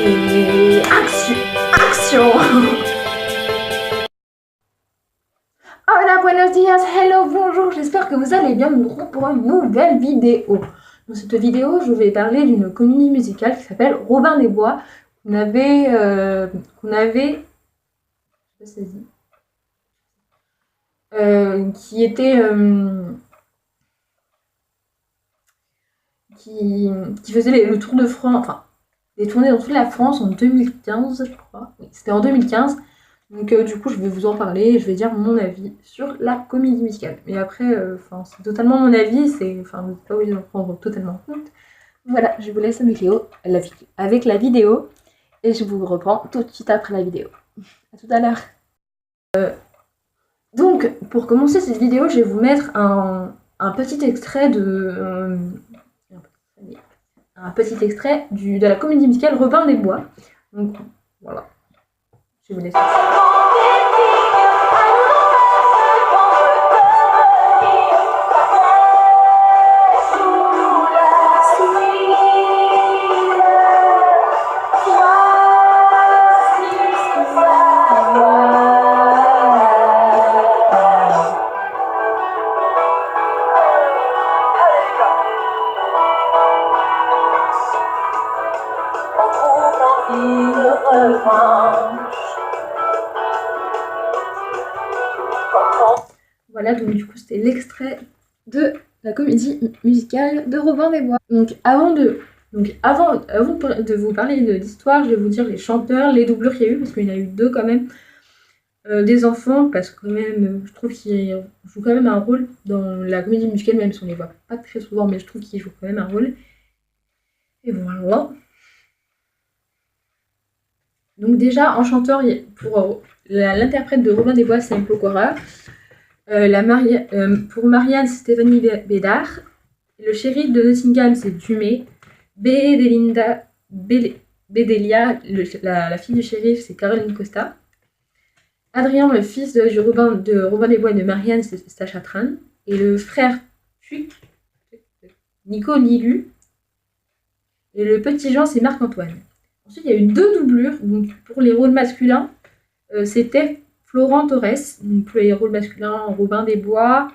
Et action, action. Hola, buenos días, hello, bonjour, j'espère que vous allez bien. Nous nous retrouvons pour une nouvelle vidéo. Dans cette vidéo, je vais parler d'une comédie musicale qui s'appelle Robin des Bois, qu'on avait, je sais pas si ça se dit, qui était, qui faisait le tour de France, enfin, des tournées dans toute la France en 2015, je crois. Oui, c'était en 2015. Donc du coup, je vais vous en parler et je vais dire mon avis sur la comédie musicale. Mais après, c'est totalement mon avis, vous n'êtes pas obligé d'en prendre totalement compte. Voilà, je vous laisse avec la vidéo et je vous reprends tout de suite après la vidéo. A tout à l'heure. Donc, pour commencer cette vidéo, je vais vous mettre un petit extrait de la comédie musicale Robin des Bois. Donc voilà, je vais vous laisser. Voilà, donc du coup c'était l'extrait de la comédie musicale de Robin des Bois. Donc avant de vous parler de l'histoire, je vais vous dire les chanteurs, les doublures qu'il y a eu, parce qu'il y en a eu deux quand même. Des enfants, parce que quand même, je trouve qu'ils jouent quand même un rôle dans la comédie musicale, même si on les voit pas très souvent, mais je trouve qu'ils jouent quand même un rôle. Et voilà. Donc déjà, en chanteur, pour l'interprète de Robin des Bois, c'est Mpokora. Pour Marianne, c'est Stéphanie Bédard. Le shérif de Nottingham, c'est Dumé. Bédelia, la fille du shérif, c'est Caroline Costa. Adrien, le fils de Robin des Bois et de Marianne, c'est Sacha Tran. Et le frère Tuc, Nico Lilu. Et le petit Jean, c'est Marc-Antoine. Ensuite, il y a eu deux doublures. Donc, pour les rôles masculins, c'était Florent Torres. Donc, pour les rôles masculins, Robin des Bois,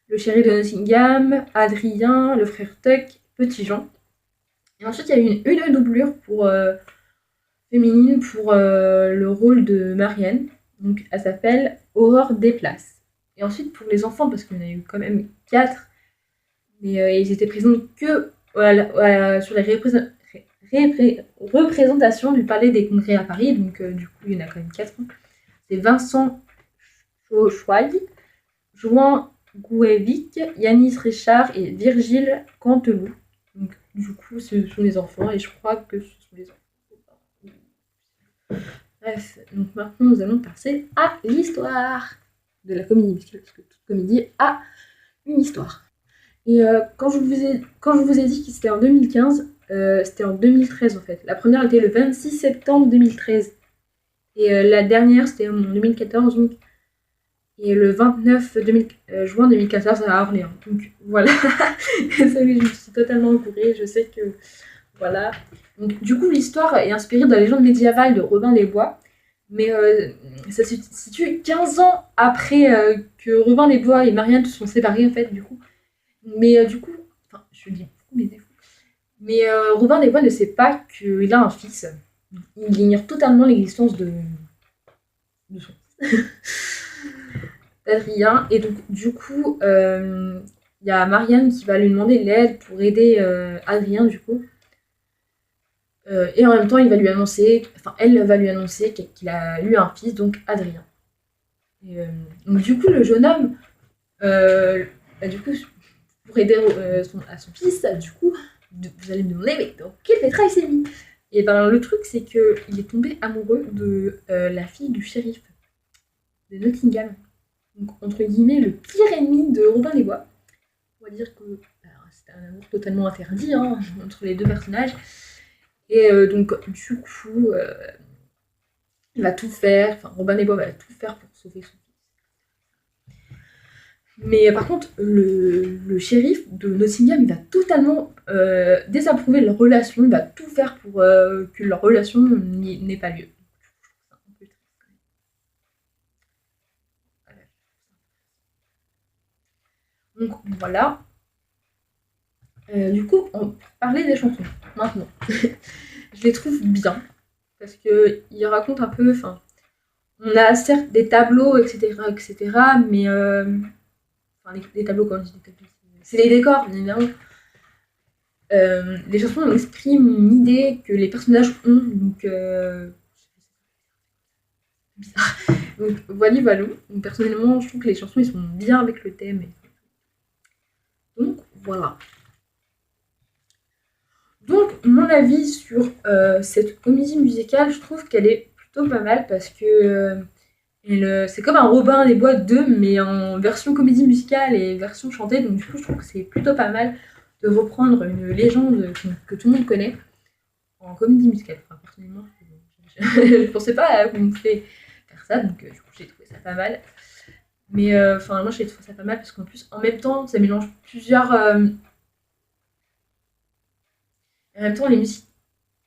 le shérif de Nottingham, Adrien, le frère Tuc, petit Jean. Et ensuite, il y a eu une doublure féminine pour le rôle de Marianne. Donc, elle s'appelle Aurore Desplaces. Et ensuite, pour les enfants, parce qu'il y en a eu quand même 4, mais ils étaient présents que sur les représentations du Palais des Congrès à Paris. Donc, du coup, il y en a quand même 4. C'est Vincent Chouaille, Joan Gouevic, Yanis Richard et Virgile Canteloup. Donc, du coup, ce sont les enfants, et je crois que ce sont les enfants. Bref, donc maintenant nous allons passer à l'histoire de la comédie musicale, parce que toute comédie a une histoire. Et quand je vous ai dit que c'était en 2015, c'était en 2013 en fait. La première était le 26 septembre 2013. Et la dernière c'était en 2014, donc, et le 29 juin 2014 à Orléans. Donc voilà, désolée, je me suis totalement encourée, je sais que voilà. Donc, du coup, l'histoire est inspirée de la légende médiévale de Robin des Bois, mais ça se situe 15 ans après que Robin des Bois et Marianne se sont séparés, en fait, du coup. Mais du coup, enfin, je dis beaucoup mes défauts. Mais Robin des Bois ne sait pas qu'il a un fils. Il ignore totalement l'existence de son fils, d'Adrien. Et donc, du coup, il y a Marianne qui va lui demander l'aide pour aider Adrien, du coup. Et en même temps, elle va lui annoncer qu'il a eu un fils, donc Adrien. Et, donc du coup, le jeune homme, du coup, pour aider à son fils, du coup, vous allez me demander, mais dans quel pétrin il s'est mis? Et ben le truc, c'est qu'il est tombé amoureux de la fille du shérif de Nottingham. Donc, entre guillemets, le pire ennemi de Robin des Bois. On va dire que c'était un amour totalement interdit entre les deux personnages. Et donc, du coup, il va tout faire, Robin des Bois va tout faire pour sauver son fils. Mais par contre, le shérif de Nottingham, il va totalement désapprouver leur relation, il va tout faire pour que leur relation n'ait pas lieu. Donc voilà. Du coup, on parlait des chansons maintenant. Je les trouve bien parce qu'ils racontent un peu. Enfin, on a certes des tableaux, etc., mais enfin, les tableaux, quand je dis des tableaux, c'est les décors, bien évidemment. Les chansons expriment une idée que les personnages ont, donc bizarre. Donc voilà. Donc, personnellement, je trouve que les chansons ils sont bien avec le thème. Donc voilà. Donc mon avis sur cette comédie musicale, je trouve qu'elle est plutôt pas mal parce que c'est comme un Robin des Bois 2 mais en version comédie musicale et version chantée. Donc du coup, je trouve que c'est plutôt pas mal de reprendre une légende que tout le monde connaît en comédie musicale. Enfin, personnellement, je pensais pas qu'on pouvait faire ça, donc du coup, j'ai trouvé ça pas mal. Mais enfin, moi, j'ai trouvé ça pas mal parce qu'en plus, en même temps, ça mélange plusieurs. En même temps, les musiques.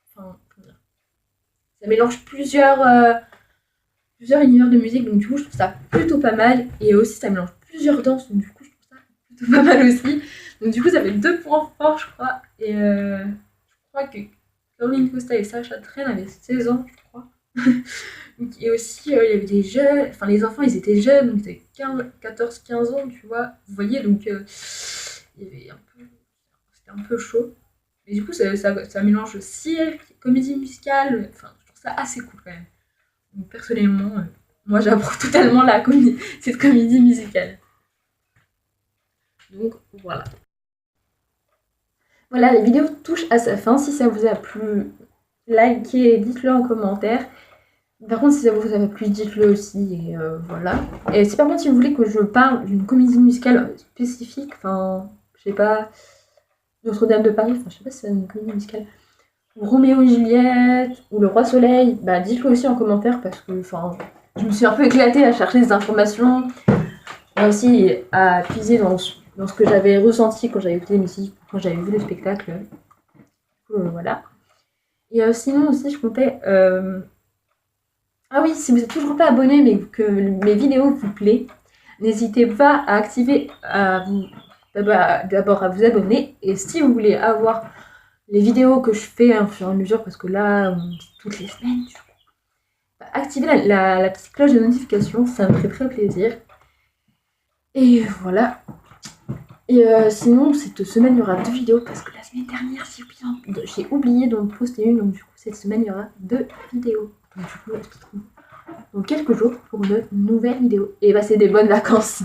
Enfin, comment dire, ça mélange plusieurs univers de musique, donc du coup, je trouve ça plutôt pas mal. Et aussi, ça mélange plusieurs danses, donc du coup, je trouve ça plutôt pas mal aussi. Donc du coup, ça fait 2 points forts, je crois. Et je crois que Caroline Costa et Sacha Train avaient 16 ans, je crois. Et aussi, il y avait des jeunes, enfin les enfants, ils étaient jeunes, donc ils avaient 14-15 ans, tu vois. Vous voyez, donc il y avait un peu, c'était un peu chaud. Mais du coup, ça mélange cirque, comédie musicale, enfin, je trouve ça assez cool quand même. Donc personnellement, moi j'approuve totalement cette comédie musicale. Donc voilà. Voilà, la vidéo touche à sa fin. Si ça vous a plu, likez, dites-le en commentaire. Par contre, si ça vous a plu, dites-le aussi, et voilà. Et si par contre, si vous voulez que je parle d'une comédie musicale spécifique, enfin, je sais pas, Notre-Dame de Paris, enfin, je sais pas si c'est une comédie musicale, ou Roméo et Juliette, ou Le Roi Soleil, bah dites-le aussi en commentaire, parce que, enfin, je me suis un peu éclatée à chercher des informations, et aussi à puiser dans ce que j'avais ressenti quand j'avais écouté les musiques, quand j'avais vu le spectacle. Voilà. Et sinon aussi, je comptais... Ah oui, si vous n'êtes toujours pas abonné mais que mes vidéos vous plaisent, n'hésitez pas à activer, d'abord à vous abonner. Et si vous voulez avoir les vidéos que je fais au fur et à mesure, parce que là, toutes les semaines, activez la petite cloche de notification, ça me ferait très plaisir. Et voilà. Et sinon, cette semaine, il y aura 2 vidéos, parce que la semaine dernière, j'ai oublié d'en poster une, donc du coup, cette semaine, il y aura 2 vidéos. Donc du coup, on se retrouve dans quelques jours pour une nouvelle vidéo. Et passez des bonnes vacances.